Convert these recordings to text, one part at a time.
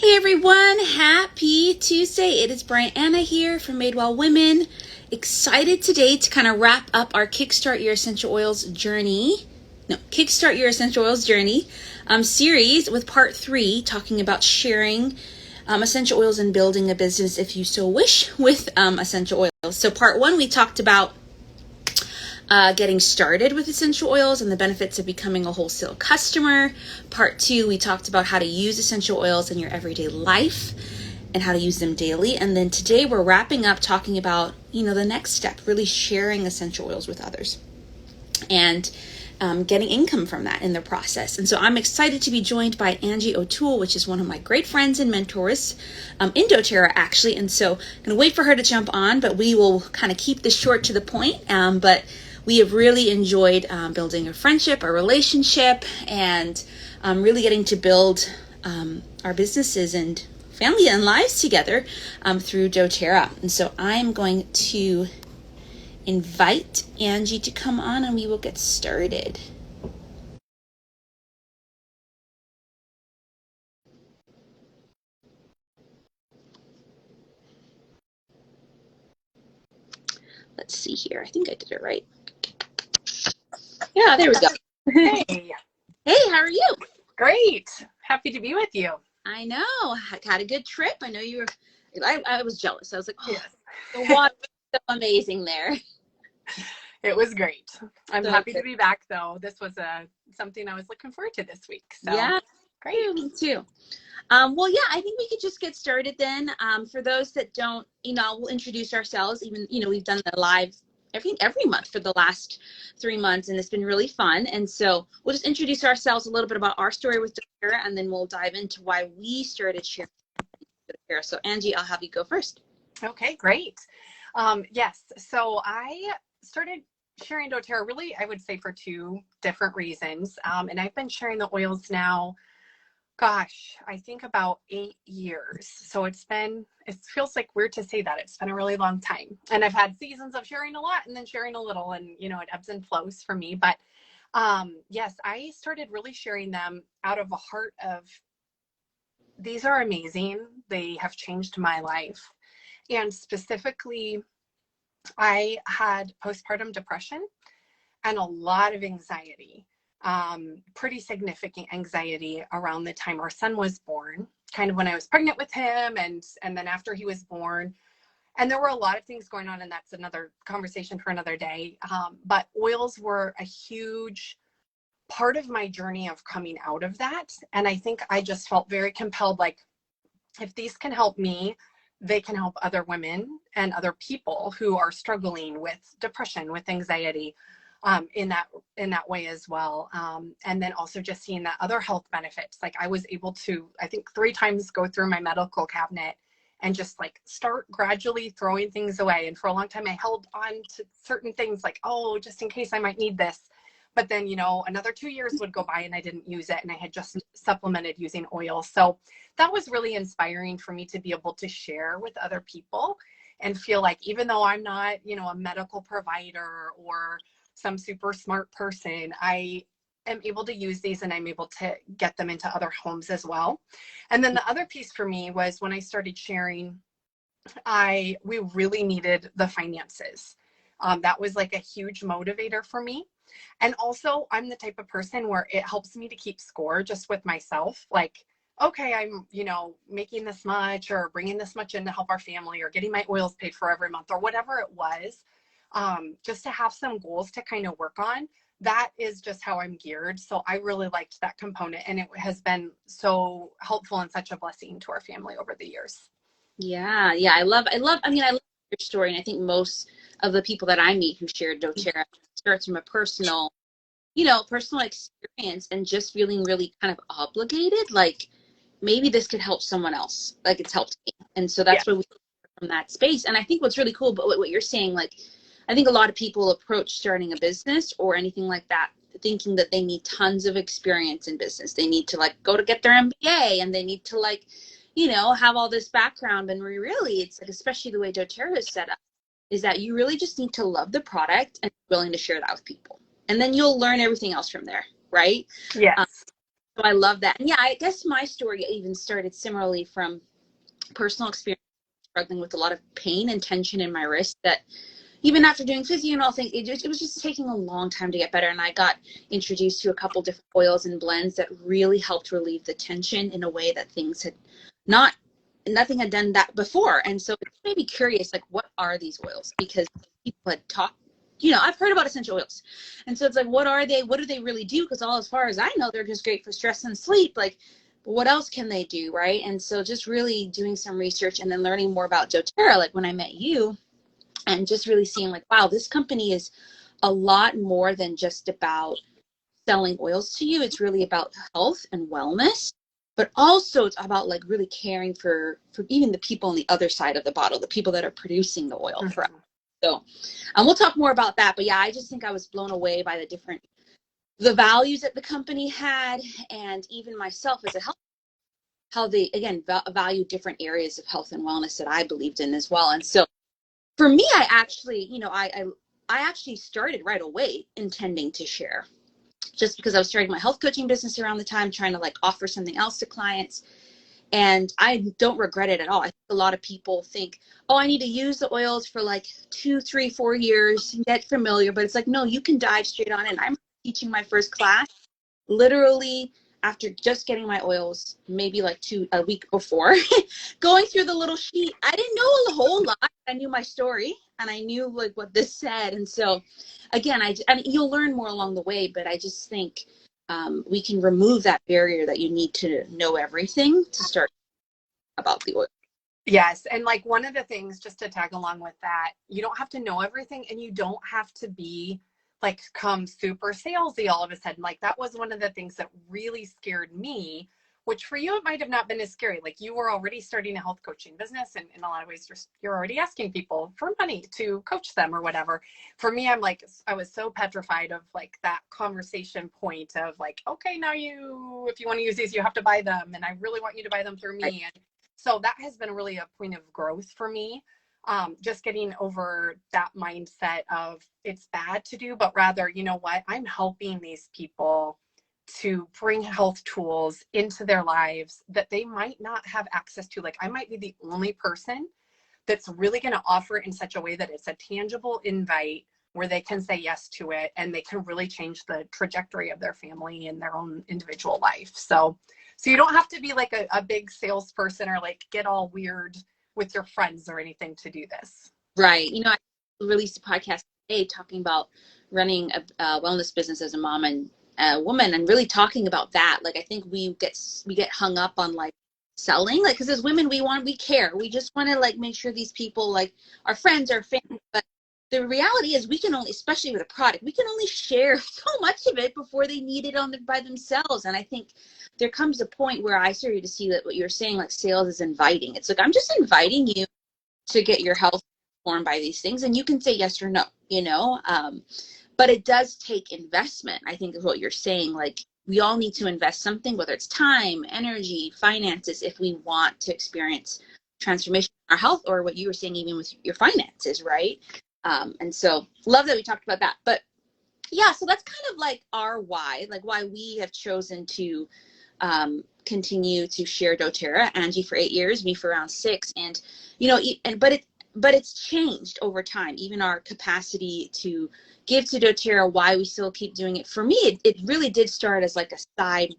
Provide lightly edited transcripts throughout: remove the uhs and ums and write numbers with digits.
Hey everyone, happy Tuesday. It is Brianna here from Madewell Women. Excited today to kind of wrap up our Kickstart Your Essential Oils journey. Kickstart Your Essential Oils journey series with part 3, talking about sharing essential oils and building a business if you so wish with essential oils. So part 1, we talked about getting started with essential oils and the benefits of becoming a wholesale customer. Part 2, we talked about how to use essential oils in your everyday life and how to use them daily. And then today we're wrapping up talking about, the next step, really sharing essential oils with others and getting income from that in the process. And so I'm excited to be joined by Angie O Tool, which is one of my great friends and mentors in doTERRA, actually. And so I'm going to wait for her to jump on, but we will kind of keep this short to the point. But we have really enjoyed building a friendship, a relationship, and really getting to build our businesses and family and lives together through doTERRA. And so I'm going to invite Angie to come on and we will get started. Let's see here. I think I did it right. Yeah, there we go. Hey. Hey, how are you? Great. Happy to be with you. I know. I had a good trip. I know you were, I was jealous. I was like, Yes. The water was so amazing there. It was great. I'm So happy good. to be back though. This was something I was looking forward to this week. So Yeah, great. me too. Well, yeah, I think we could just get started then. For those that don't, we'll introduce ourselves. Even, we've done the live every month for the last 3 months, and it's been really fun. And so we'll just introduce ourselves, a little bit about our story with doTERRA, and then we'll dive into why we started sharing doTERRA. So Angie, I'll have you go first. Okay, great. Yes. So I started sharing doTERRA really, I would say, for 2 different reasons. And I've been sharing the oils now, gosh, I think about 8 years. So it feels like weird to say that. It's been a really long time. And I've had seasons of sharing a lot and then sharing a little, and, it ebbs and flows for me. But yes, I started really sharing them out of a heart of, these are amazing. They have changed my life. And specifically, I had postpartum depression and a lot of anxiety, pretty significant anxiety around the time our son was born, kind of when I was pregnant with him and then after he was born. And there were a lot of things going on, and that's another conversation for another day. But oils were a huge part of my journey of coming out of that. And I think I just felt very compelled, like, if these can help me, they can help other women and other people who are struggling with depression, with anxiety, in that way as well. And then also just seeing that other health benefits. Like, I was able to, I think, 3 times go through my medical cabinet and just like start gradually throwing things away. And for a long time, I held on to certain things like, oh, just in case I might need this. But then, another 2 years would go by and I didn't use it, and I had just supplemented using oil. So that was really inspiring for me to be able to share with other people and feel like, even though I'm not, a medical provider or some super smart person, I am able to use these and I'm able to get them into other homes as well. And then the other piece for me was when I started sharing, we really needed the finances. That was like a huge motivator for me. And also, I'm the type of person where it helps me to keep score just with myself. Like, okay, I'm, making this much or bringing this much in to help our family or getting my oils paid for every month or whatever it was. Just to have some goals to kind of work on. That is just how I'm geared. So I really liked that component, and it has been so helpful and such a blessing to our family over the years. Yeah. I love your story. And I think most of the people that I meet who share doTERRA starts from a personal experience and just feeling really kind of obligated. Like, maybe this could help someone else. Like, it's helped me. And so that's Yeah. where we come from that space. And I think what's really cool about what you're saying, like, I think a lot of people approach starting a business or anything like that thinking that they need tons of experience in business. They need to go to get their MBA, and they need to have all this background. And really, it's like, especially the way doTERRA is set up, is that you really just need to love the product and be willing to share that with people. And then you'll learn everything else from there, right? Yes. So I love that. And yeah, I guess my story even started similarly from personal experience, struggling with a lot of pain and tension in my wrist that even after doing physio and all things, it was just taking a long time to get better. And I got introduced to a couple different oils and blends that really helped relieve the tension in a way that things had nothing had done that before. And so it made me curious, like, what are these oils? Because people had talked, I've heard about essential oils. And so it's like, what are they? What do they really do? Because as far as I know, they're just great for stress and sleep. Like, what else can they do, right? And so just really doing some research and then learning more about doTERRA, like when I met you, and just really seeing like, wow, this company is a lot more than just about selling oils to you. It's really about health and wellness, but also it's about like really caring for even the people on the other side of the bottle, the people that are producing the oil for us. So we'll talk more about that. But yeah, I just think I was blown away by the values that the company had, and even myself as a health, how they, again, value different areas of health and wellness that I believed in as well. And so for me, I actually, I actually started right away intending to share, just because I was starting my health coaching business around the time, trying to like offer something else to clients. And I don't regret it at all. I think a lot of people think, oh, I need to use the oils for like 2, 3, 4 years and get familiar. But it's like, no, you can dive straight on in. I'm teaching my first class literally after just getting my oils, maybe like a week before, going through the little sheet. I didn't know a whole lot. I knew my story and I knew like what this said. And so again, and you'll learn more along the way, but I just think we can remove that barrier that you need to know everything to start about the oil. Yes. And like one of the things, just to tag along with that, you don't have to know everything, and you don't have to be like come super salesy all of a sudden. Like that was one of the things that really scared me, which for you, it might have not been as scary. Like you were already starting a health coaching business, and in a lot of ways, you're already asking people for money to coach them or whatever. For me, I was so petrified of like that conversation point of like, okay, now if you want to use these, you have to buy them. And I really want you to buy them through me. Right. And so that has been really a point of growth for me. Just getting over that mindset of it's bad to do, but rather, you know what, I'm helping these people to bring health tools into their lives that they might not have access to. Like I might be the only person that's really going to offer it in such a way that it's a tangible invite where they can say yes to it, and they can really change the trajectory of their family and their own individual life. So you don't have to be like a big salesperson or like get all weird with your friends or anything to do this. Right. I released a podcast today talking about running a wellness business as a mom and a woman, and really talking about that. Like, I think we get hung up on like selling, like, because as women, we care. We just want to like make sure these people like our friends, our family. But the reality is we can only, especially with a product, we can only share so much of it before they need it by themselves. And I think there comes a point where I started to see that what you're saying, like sales is inviting. It's like, I'm just inviting you to get your health informed by these things, and you can say yes or no, but it does take investment. I think is what you're saying. Like we all need to invest something, whether it's time, energy, finances, if we want to experience transformation in our health, or what you were saying, even with your finances, right? And so love that we talked about that. But yeah, so that's kind of like our why, like why we have chosen to continue to share doTERRA. Angie for 8 years, me for around 6. And, but it's changed over time, even our capacity to give to doTERRA, why we still keep doing it. For me, it really did start as like a side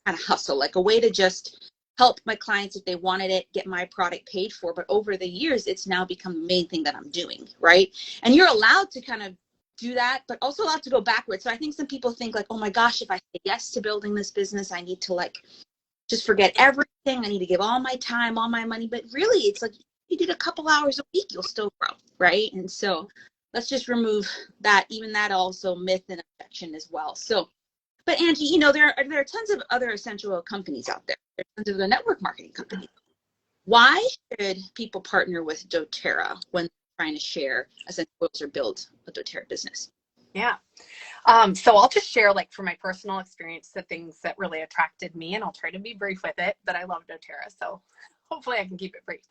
kind of hustle, like a way to just help my clients if they wanted it, get my product paid for. But over the years, it's now become the main thing that I'm doing, right? And you're allowed to kind of do that, but also allowed to go backwards. So I think some people think like, oh my gosh, if I say yes to building this business, I need to like just forget everything. I need to give all my time, all my money. But really, it's like you did a couple hours a week, you'll still grow, right? And so let's just remove that, even that also myth and objection as well. So, but Angie, there are tons of other essential oil companies out there. There are tons of the network marketing companies. Why should people partner with doTERRA when they're trying to share essential oils or build a doTERRA business? Yeah. So I'll just share like from my personal experience, the things that really attracted me, and I'll try to be brief with it, but I love doTERRA. So hopefully I can keep it brief.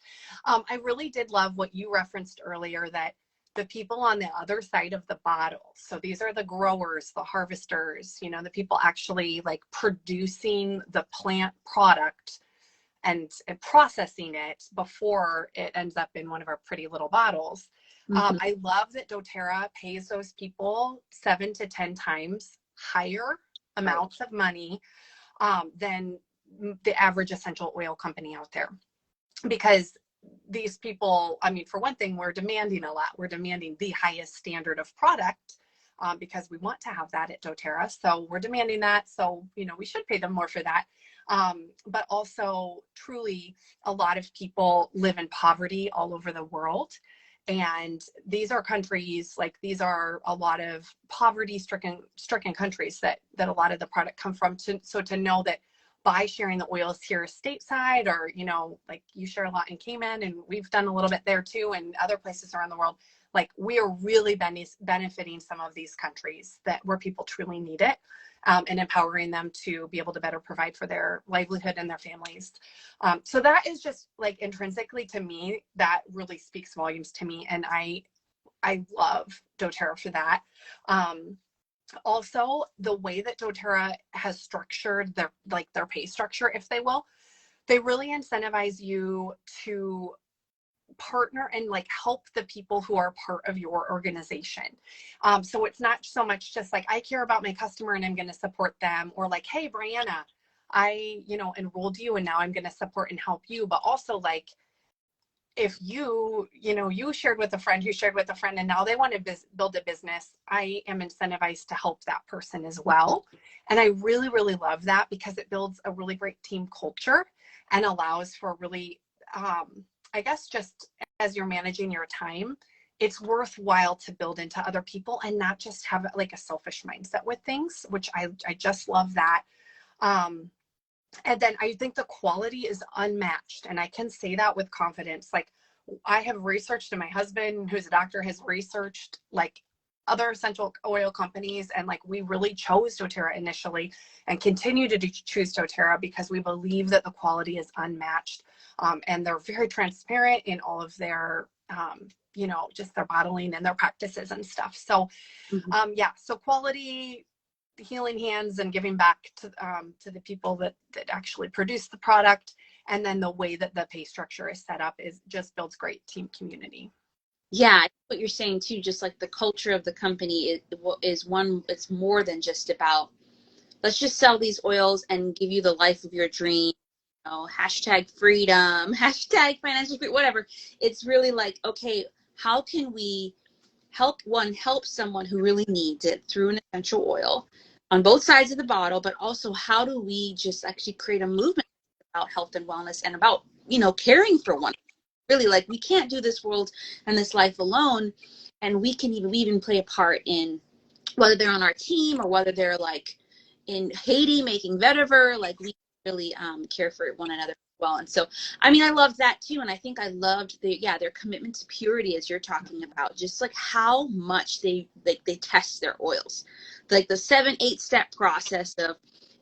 I really did love what you referenced earlier, that the people on the other side of the bottle. So these are the growers, the harvesters, you know, the people actually like producing the plant product and processing it before it ends up in one of our pretty little bottles. I love that doTERRA pays those people 7 to 10 times higher amounts of money than the average essential oil company out there. Because these people, I mean, for one thing, we're demanding a lot. We're demanding the highest standard of product because we want to have that at doTERRA. So we're demanding that. So, you know, we should pay them more for that. But also, truly, a lot of people live in poverty all over the world. And these are countries, like these are a lot of poverty-stricken countries that a lot of the product come from. So to know that by sharing the oils here stateside, or, you know, like you share a lot in Cayman, and we've done a little bit there too, and other places around the world, like we are really benefiting some of these countries where people truly need it, and empowering them to be able to better provide for their livelihood and their families. So that is just like intrinsically to me, that really speaks volumes to me. And I love doTERRA for that. Also, the way that doTERRA has structured their pay structure, if they will, they really incentivize you to partner and like help the people who are part of your organization. So it's not so much just like, I care about my customer and I'm going to support them, or like, hey, Brianna, I, you know, enrolled you and now I'm going to support and help you. But also like, if you shared with a friend who shared with a friend and now they want to build a business, I am incentivized to help that person as well. And I really, really love that because it builds a really great team culture and allows for really, I guess, just as you're managing your time, it's worthwhile to build into other people and not just have like a selfish mindset with things, which I just love that. And then I think the quality is unmatched. And I can say that with confidence. Like I have researched, and my husband, who's a doctor, has researched like other essential oil companies. And like, we really chose doTERRA initially and continue to choose doTERRA because we believe that the quality is unmatched. And they're very transparent in all of their, you know, just their bottling and their practices and stuff. So yeah, so quality, healing hands, and giving back to the people that actually produce the product. And then the way that the pay structure is set up just builds great team community. Yeah, what you're saying too, just like the culture of the company is one, it's more than just about, let's just sell these oils and give you the life of your dream, you know, hashtag freedom, hashtag financial freedom, whatever. It's really like, okay, how can we help someone who really needs it through an essential oil on both sides of the bottle, but also how do we just actually create a movement about health and wellness and about, you know, caring for one. Really, like, we can't do this world and this life alone, and we even play a part in whether they're on our team or whether they're like in Haiti making vetiver, like we really care for one another as well. And so, I mean, I love that too. And I think I loved their commitment to purity, as you're talking about, just like how much they test their oils, like the 7-8 step process of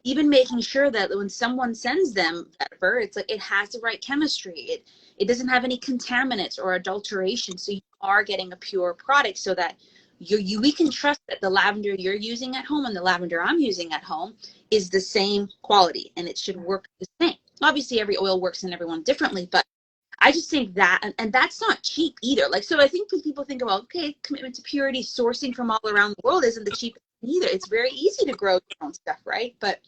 even making sure that when someone sends them vetiver, it's like it has the right chemistry. It doesn't have any contaminants or adulteration. So you are getting a pure product so that we can trust that the lavender you're using at home and the lavender I'm using at home is the same quality, and it should work the same. Obviously, every oil works in everyone differently, but I just think that, and that's not cheap either. Like, so I think when people think about, okay, commitment to purity, sourcing from all around the world isn't the cheapest either. It's very easy to grow your own stuff, right? But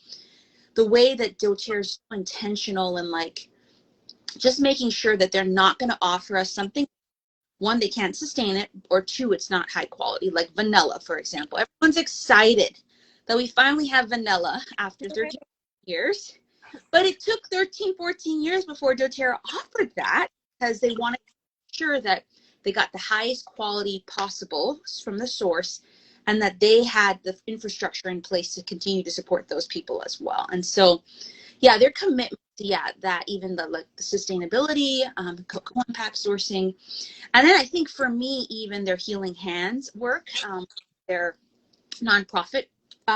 the way that doTERRA is so intentional and like just making sure that they're not going to offer us something, one, they can't sustain it, or two, it's not high quality, like vanilla, for example. Everyone's excited that we finally have vanilla after 13 years, but it took 13, 14 years before doTERRA offered that because they wanted to make sure that they got the highest quality possible from the source and that they had the infrastructure in place to continue to support those people as well. And so, yeah, their commitment to, that even the sustainability, co-impact sourcing. And then I think for me, even their healing hands work, their nonprofit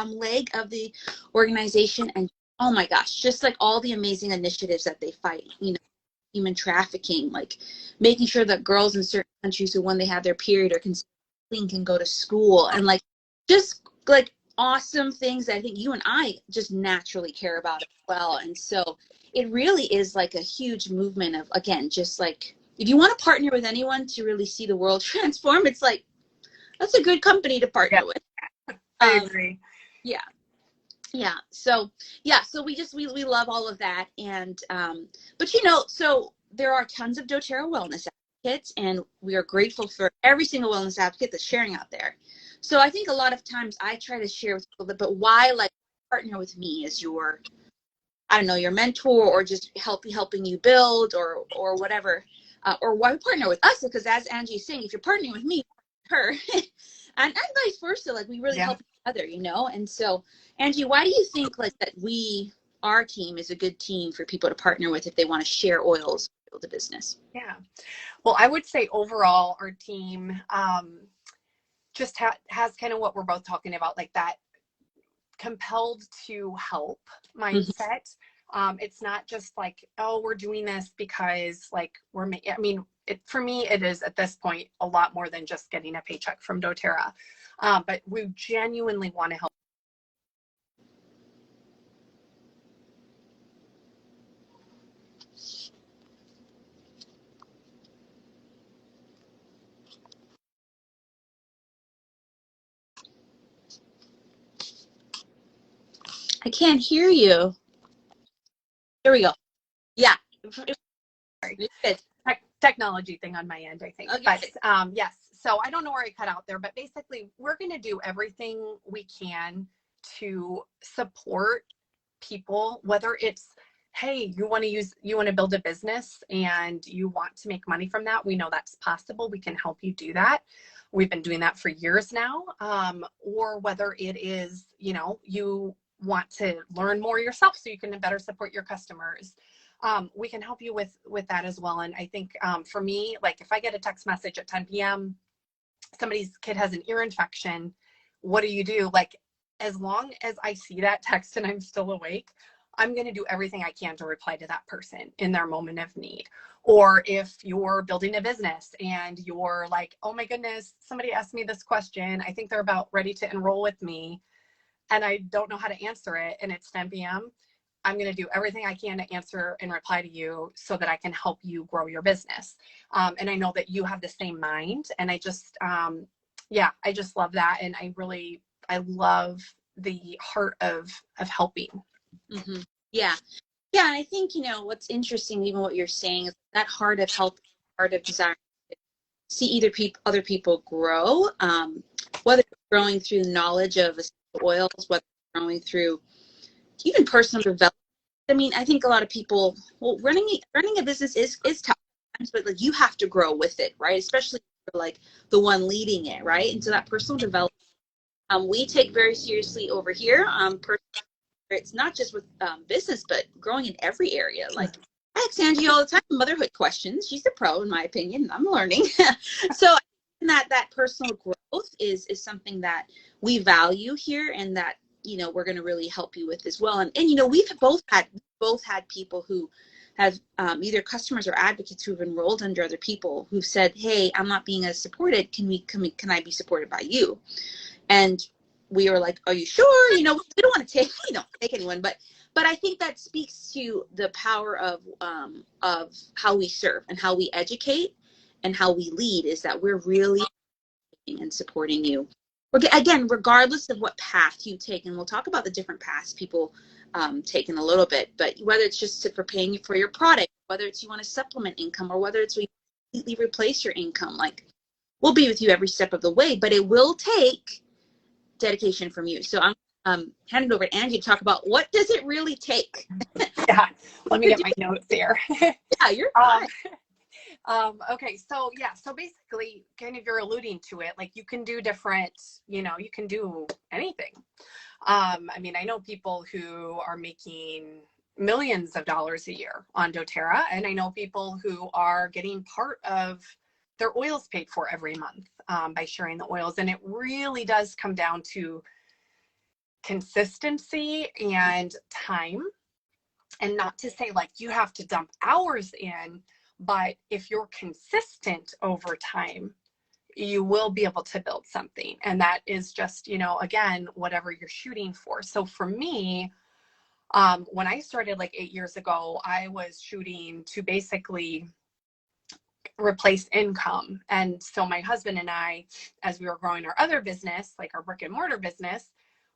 leg of the organization. And oh my gosh, just like all the amazing initiatives that they fight, you know, human trafficking, like making sure that girls in certain countries who, when they have their period or can go to school, and like just like awesome things that I think you and I just naturally care about as well. And so it really is like a huge movement of, again, just like if you want to partner with anyone to really see the world transform, it's like that's a good company to partner with. I agree. Yeah. Yeah. So yeah, so we love all of that. And but so there are tons of doTERRA wellness advocates, and we are grateful for every single wellness advocate that's sharing out there. So I think a lot of times I try to share with people that, but why like partner with me as your, I don't know, your mentor, or just helping you build, or whatever, or why partner with us? Because as Angie's saying, if you're partnering with me, her, and vice versa, like we really help each other, And so, Angie, why do you think like that our team is a good team for people to partner with if they want to share oils, build a business? Yeah. Well, I would say overall our team just has kind of what we're both talking about, like that compelled to help mindset. It's not just like, oh, we're doing this because like for me, it is at this point a lot more than just getting a paycheck from doTERRA. But we genuinely want to help. I can't hear you. There we go. Yeah. Sorry. Technology thing on my end, I think. Okay. But yes, so I don't know where I cut out there, but basically we're going to do everything we can to support people, whether it's, hey, you want to build a business and you want to make money from that. We know that's possible. We can help you do that. We've been doing that for years now. Or whether it is, you want to learn more yourself so you can better support your customers. We can help you with that as well. And I think for me, like if I get a text message at 10 p.m., somebody's kid has an ear infection, what do you do? Like, as long as I see that text and I'm still awake, I'm going to do everything I can to reply to that person in their moment of need. Or if you're building a business and you're like, oh my goodness, somebody asked me this question. I think they're about ready to enroll with me and I don't know how to answer it. And it's 10 p.m. I'm going to do everything I can to answer and reply to you so that I can help you grow your business. And I know that you have the same mind. And I just, I just love that. And I love the heart of helping. Mm-hmm. Yeah. Yeah. And I think, what's interesting, even what you're saying, is that heart of help, heart of desire to see other people grow, whether it's growing through knowledge of essential oils, whether it's growing through even personal development. I mean, I think a lot of people, running a business is tough, but like you have to grow with it, right? Especially for like the one leading it, right? And so that personal development, we take very seriously over here. It's not just with business, but growing in every area. Like I ask Angie all the time motherhood questions. She's a pro, in my opinion. I'm learning. So that personal growth is something that we value here, and that we're going to really help you with as well. And we've both had people who have either customers or advocates who have enrolled under other people who've said, hey, I'm not being as supported. Can I be supported by you? And we were like, are you sure? We don't want to take anyone, but I think that speaks to the power of how we serve and how we educate and how we lead, is that we're really and supporting you. Again, regardless of what path you take, and we'll talk about the different paths people take in a little bit, but whether it's just for paying for your product, whether it's you want to supplement income, or whether it's we completely replace your income, like we'll be with you every step of the way, but it will take dedication from you. So I'm handing it over to Angie to talk about what does it really take. Yeah, let me get my notes here. Yeah, you're fine. Okay, so basically, kind of you're alluding to it, like you can do different, you can do anything. I mean, I know people who are making millions of dollars a year on doTERRA, and I know people who are getting part of their oils paid for every month by sharing the oils. And it really does come down to consistency and time. And not to say like you have to dump hours in, but if you're consistent over time, you will be able to build something. And that is just, you know, again, whatever you're shooting for. So for me, when I started like 8 years ago, I was shooting to basically replace income. And so my husband and I, as we were growing our other business, like our brick and mortar business,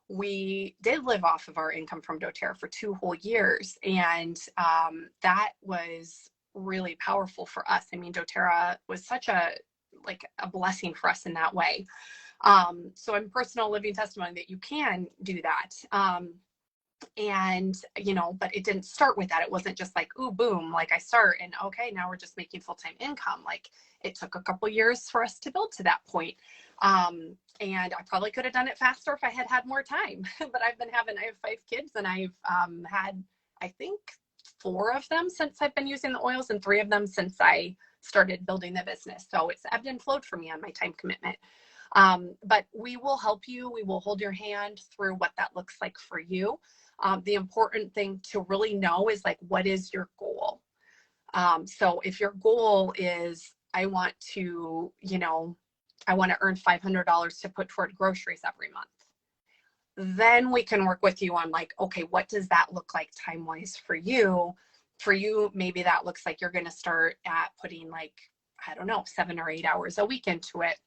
we did live off of our income from doTERRA for 2 whole years. And that was really powerful for us. I mean, doTERRA was such a blessing for us in that way. So I'm personal living testimony that you can do that. And, you know, but it didn't start with that. It wasn't just like, ooh, boom, like I start and okay, now we're just making full-time income. Like it took a couple years for us to build to that point. And I probably could have done it faster if I had had more time, but I have 5 kids and I've had, I think 4 of them since I've been using the oils and 3 of them since I started building the business. So it's ebbed and flowed for me on my time commitment. But we will help you. We will hold your hand through what that looks like for you. The important thing to really know is like, what is your goal? So if your goal is, I want to, you know, I want to earn $500 to put toward groceries every month, then we can work with you on like, okay, what does that look like time-wise for you? For you, maybe that looks like you're going to start at putting like, I don't know, 7 or 8 hours a week into it.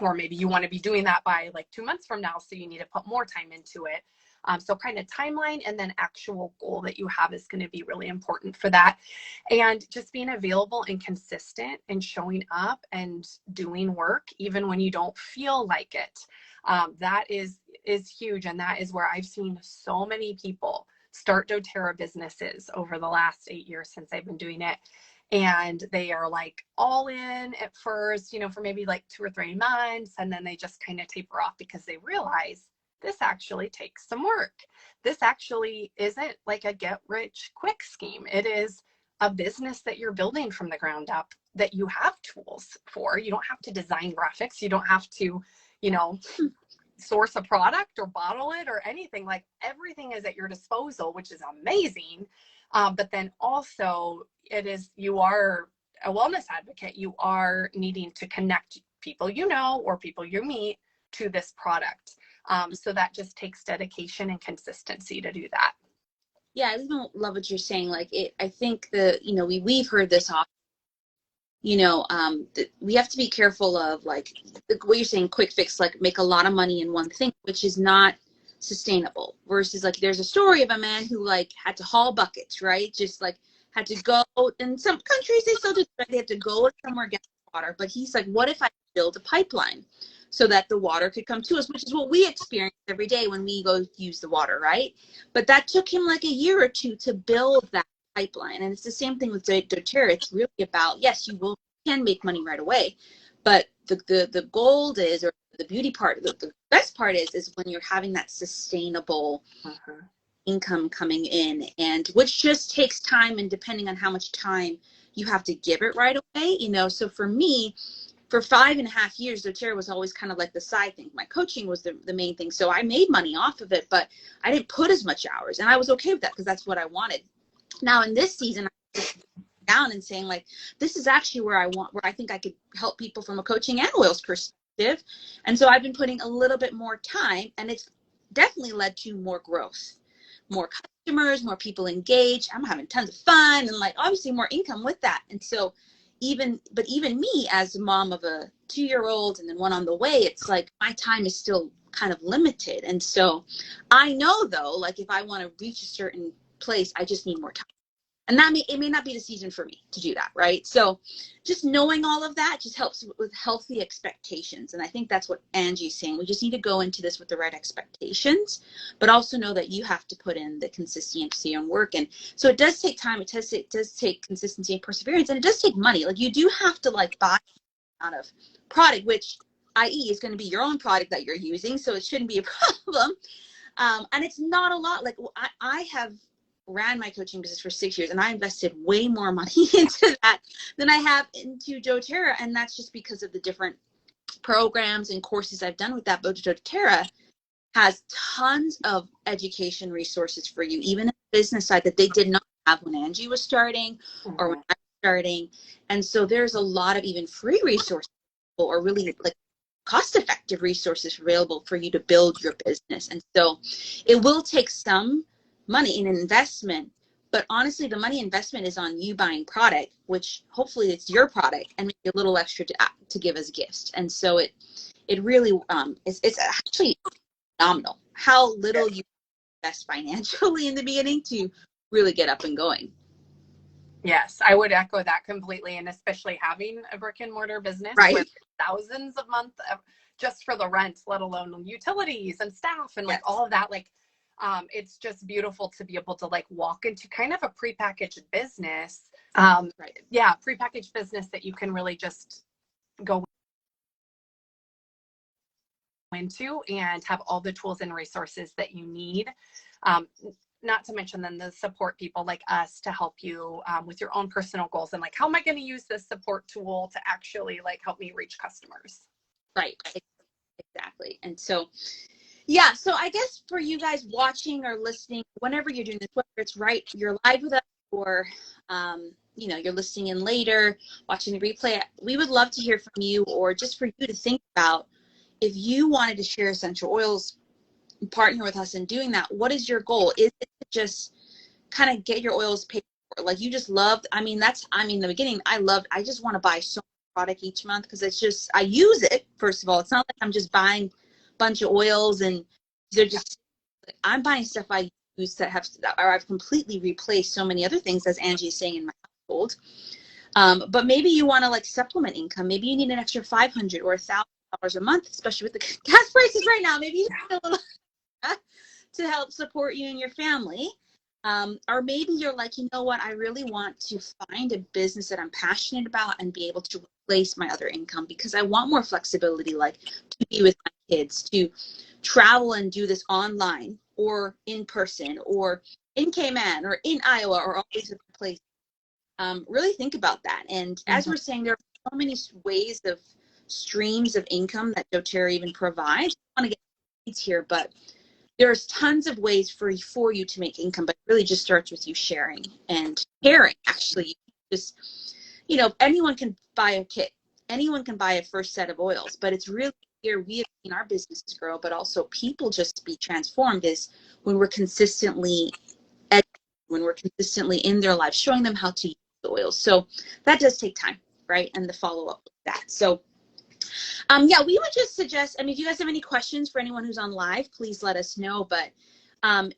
Or maybe you want to be doing that by like 2 months from now. So you need to put more time into it. So kind of timeline and then actual goal that you have is going to be really important for that. And just being available and consistent and showing up and doing work, even when you don't feel like it. That is huge. And that is where I've seen so many people start doTERRA businesses over the last 8 years since I've been doing it. And they are like all in at first, you know, for maybe like 2 or 3 months. And then they just kind of taper off because they realize this actually takes some work. This actually isn't like a get rich quick scheme. It is a business that you're building from the ground up that you have tools for. You don't have to design graphics. You don't have to, you know, source a product or bottle it or anything. Like everything is at your disposal, which is amazing. But then also you are a wellness advocate. You are needing to connect people you know or people you meet to this product. So that just takes dedication and consistency to do that. Yeah, I really love what you're saying. Like I think we've heard this often. We have to be careful of like what you're saying, quick fix, like make a lot of money in one thing, which is not sustainable, versus like there's a story of a man who like had to haul buckets, right? Just like had to go, in some countries they still do, they have to go somewhere get water, but he's like, what if I build a pipeline so that the water could come to us, which is what we experience every day when we go use the water, right? But that took him like a year or 2 to build that pipeline. And it's the same thing with doTERRA. It's really about, yes, you can make money right away, but the gold is, or the beauty part, the best part is when you're having that sustainable income coming in, and which just takes time, and depending on how much time you have to give it right away, so for me, for 5.5 years, doTERRA was always kind of like the side thing. My coaching was the main thing. So I made money off of it, but I didn't put as much hours, and I was okay with that because that's what I wanted. Now in this season, I'm down and saying like, this is actually where I think I could help people from a coaching and oils perspective. And so I've been putting a little bit more time, and it's definitely led to more growth, more customers, more people engaged. I'm having tons of fun, and like obviously more income with that. And so even me as a mom of a 2-year-old and then one on the way, it's like my time is still kind of limited. And so I know though, like if I want to reach a certain place, I just need more time. And it may not be the season for me to do that, right? So just knowing all of that just helps with healthy expectations. And I think that's what Angie's saying. We just need to go into this with the right expectations, but also know that you have to put in the consistency and work. And so it does take time. It does take consistency and perseverance, and it does take money. Like you do have to like buy out of product, which i.e. is going to be your own product that you're using. So it shouldn't be a problem. And it's not a lot. Like I have ran my coaching business for 6 years, and I invested way more money into that than I have into doTERRA. And that's just because of the different programs and courses I've done with that. But doTERRA, has tons of education resources for you, even in the business side that they did not have when Angie was starting or when I was starting. And so there's a lot of even free resources or really like cost-effective resources available for you to build your business. And so it will take some money in investment, but honestly, the money investment is on you buying product, which hopefully it's your product, and maybe a little extra to give as gifts. And so it really it's actually phenomenal how little you invest financially in the beginning to really get up and going. Yes, I would echo that completely. And especially having a brick and mortar business Right. with thousands a month just for the rent, let alone utilities and staff and like all of that. Like, it's just beautiful to be able to like walk into kind of a prepackaged business. Right. Yeah, prepackaged business that you can really just go into and have all the tools and resources that you need. Not to mention then the support people like us to help you with your own personal goals and like, how am I going to use this support tool to actually like help me reach customers? Right. Exactly. And so, yeah, so I guess for you guys watching or listening, whenever you're doing this, whether it's right, you're live with us or, you know, you're listening in later, watching the replay, we would love to hear from you, or just for you to think about if you wanted to share essential oils, partner with us in doing that. What is your goal? Is it to just kind of get your oils paid for? Like you just loved, in the beginning, I just want to buy so much product each month because it's just, I use it. First of all, it's not like I'm just buying a bunch of oils and they're just, I'm buying stuff I use that I've completely replaced so many other things, as Angie's saying, in my household. But maybe you want to like supplement income. Maybe you need an extra $500 or $1,000 a month, especially with the gas prices right now. Maybe you need a little to help support you and your family. Or maybe you're like, you know what, I really want to find a business that I'm passionate about and be able to replace my other income because I want more flexibility, like to be with my kids, to travel and do this online or in person or in Cayman or in Iowa or all these different places. Really think about that. And as we're saying, there are so many ways of streams of income that doTERRA even provides. I want to get here, but there's tons of ways for you to make income, but it really just starts with you sharing and caring. Actually, just, you know, anyone can buy a kit, anyone can buy a first set of oils, but it's really here we have seen our businesses grow, but also people just be transformed is when we're consistently in their lives, showing them how to use the oils. So that does take time, right? And the follow up with that. So yeah, we would just suggest, if you guys have any questions for anyone who's on live, please let us know. But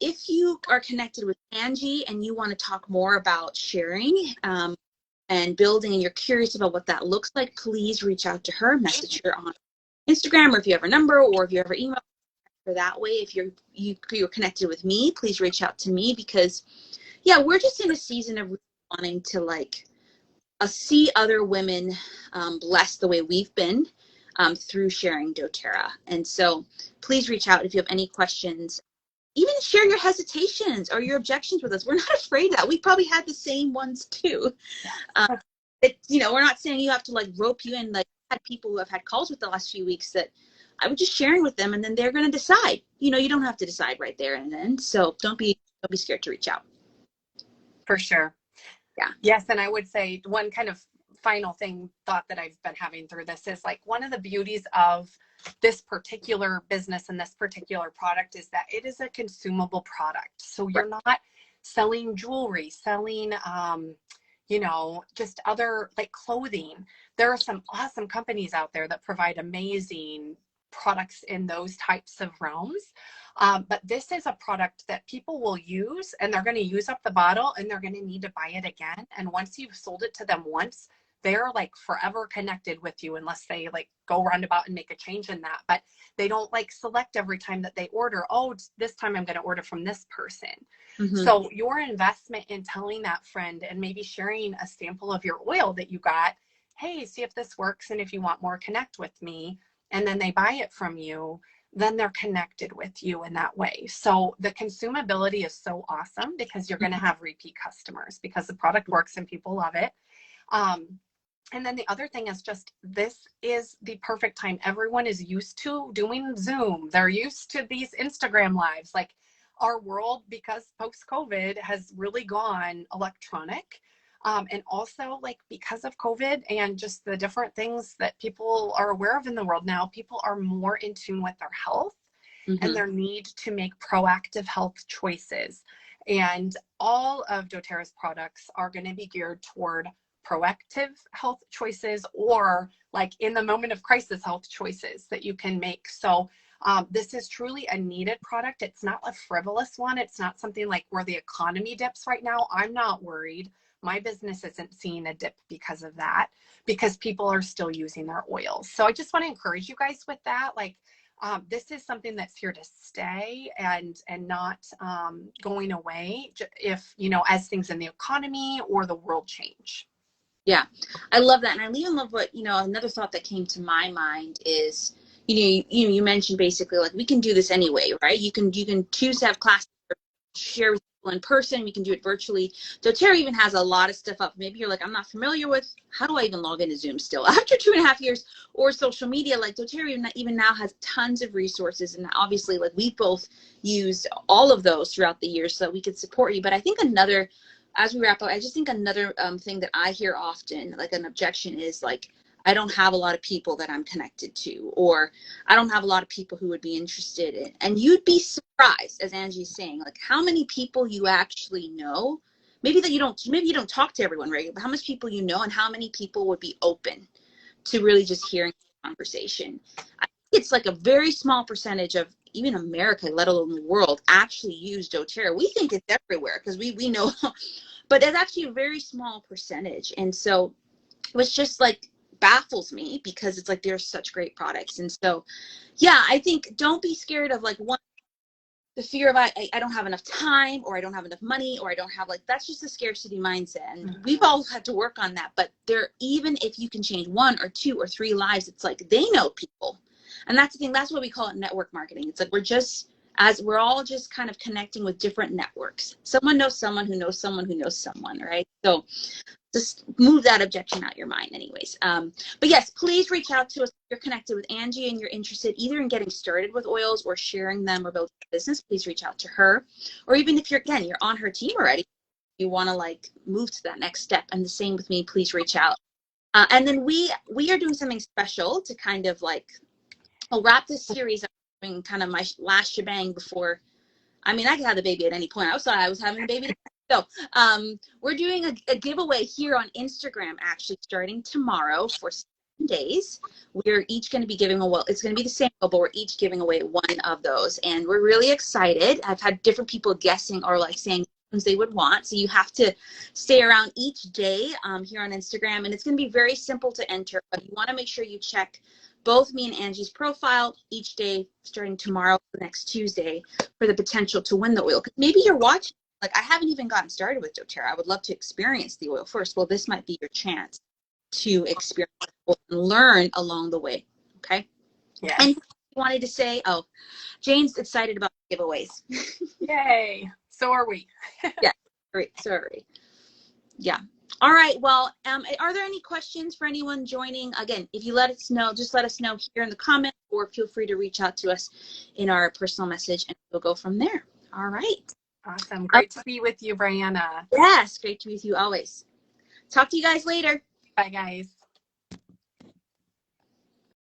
if you are connected with Angie and you want to talk more about sharing and building and you're curious about what that looks like, please reach out to her, message her on Instagram, or if you have her number, or if you have her email her that way. If you're connected with me, please reach out to me because, yeah, we're just in a season of wanting to like see other women blessed the way we've been. Through sharing doTERRA. And so please reach out if you have any questions. Even share your hesitations or your objections with us. We're not afraid of that. We probably had the same ones too. We're not saying you have to like rope you in. Like I had people who have had calls with the last few weeks that I was just sharing with them and then they're going to decide. You know, you don't have to decide right there and then. So don't be scared to reach out. For sure. Yeah. Yes. And I would say one kind of final thought that I've been having through this is like one of the beauties of this particular business and this particular product is that it is a consumable product. So you're not selling jewelry, selling, just other like clothing. There are some awesome companies out there that provide amazing products in those types of realms. But this is a product that people will use and they're going to use up the bottle and they're going to need to buy it again. And once you've sold it to them once, they're like forever connected with you unless they like go roundabout and make a change in that. But they don't like select every time that they order, oh, this time I'm going to order from this person. Mm-hmm. So your investment in telling that friend and maybe sharing a sample of your oil that you got, hey, see if this works. And if you want more, connect with me. And then they buy it from you, then they're connected with you in that way. So the consumability is so awesome because you're going to have repeat customers because the product works and people love it. And then the other thing is just, this is the perfect time. Everyone is used to doing Zoom. They're used to these Instagram lives. Like, our world, because post-COVID, has really gone electronic. And also, like, because of COVID and just the different things that people are aware of in the world now, people are more in tune with their health and their need to make proactive health choices. And all of doTERRA's products are going to be geared toward proactive health choices, or like in the moment of crisis health choices that you can make. So this is truly a needed product. It's not a frivolous one. It's not something like where the economy dips right now. I'm not worried. My business isn't seeing a dip because of that, because people are still using their oils. So I just want to encourage you guys with that. Like, this is something that's here to stay and not going away if, you know, as things in the economy or the world change. Yeah, I love that. And I even love what, another thought that came to my mind is, you mentioned basically like we can do this anyway, right? You can choose to have classes or share with people in person. We can do it virtually. doTERRA even has a lot of stuff up. Maybe you're like, I'm not familiar with, how do I even log into Zoom still? After 2.5 years, or social media, like doTERRA even now has tons of resources. And obviously, like, we both used all of those throughout the years so that we could support you. But I think as we wrap up, I just think another thing that I hear often, like an objection, is like, I don't have a lot of people that I'm connected to, or I don't have a lot of people who would be interested in. And you'd be surprised, as Angie's saying, like how many people you actually know. Maybe you don't talk to everyone regularly, but how much people you know and how many people would be open to really just hearing the conversation. I think it's like a very small percentage of even America, let alone the world, actually use doTERRA. We think it's everywhere because we know, but it's actually a very small percentage. And so it was just like baffles me because it's like there's such great products. And so, yeah, I think don't be scared of like the fear of I don't have enough time, or I don't have enough money, or I don't have, like, that's just a scarcity mindset. And we've all had to work on that. But even if you can change 1 or 2 or 3 lives, it's like they know people. And that's the thing. That's what we call it, network marketing. It's like we're all just kind of connecting with different networks. Someone knows someone who knows someone who knows someone, right? So just move that objection out your mind anyways. But yes, please reach out to us if you're connected with Angie and you're interested either in getting started with oils or sharing them or building a business. Please reach out to her. Or even if you're on her team already, you want to like move to that next step. And the same with me, please reach out. And then we are doing something special to kind of like, I'll wrap this series up, doing kind of my last shebang before, I mean, I could have the baby at any point. I thought I was having a baby. So we're doing a giveaway here on Instagram, actually starting tomorrow for 7 days. We're each going to be giving away, it's going to be the same, but we're each giving away one of those. And we're really excited. I've had different people guessing or like saying things they would want. So you have to stay around each day here on Instagram. And it's going to be very simple to enter, but you want to make sure you check both me and Angie's profile each day starting tomorrow, next Tuesday, for the potential to win the oil. Maybe you're watching, like, I haven't even gotten started with doTERRA. I would love to experience the oil first. Well, this might be your chance to experience and learn along the way. Okay. Yeah. And you wanted to say, oh, Jane's excited about giveaways. Yay. So are we. Yeah. Great. Sorry. Yeah. All right. Well, are there any questions for anyone joining? Again, if you let us know, just let us know here in the comments, or feel free to reach out to us in our personal message and we'll go from there. All right. Awesome. Great to be with you, Brianna. Yes. Great to be with you always. Talk to you guys later. Bye, guys.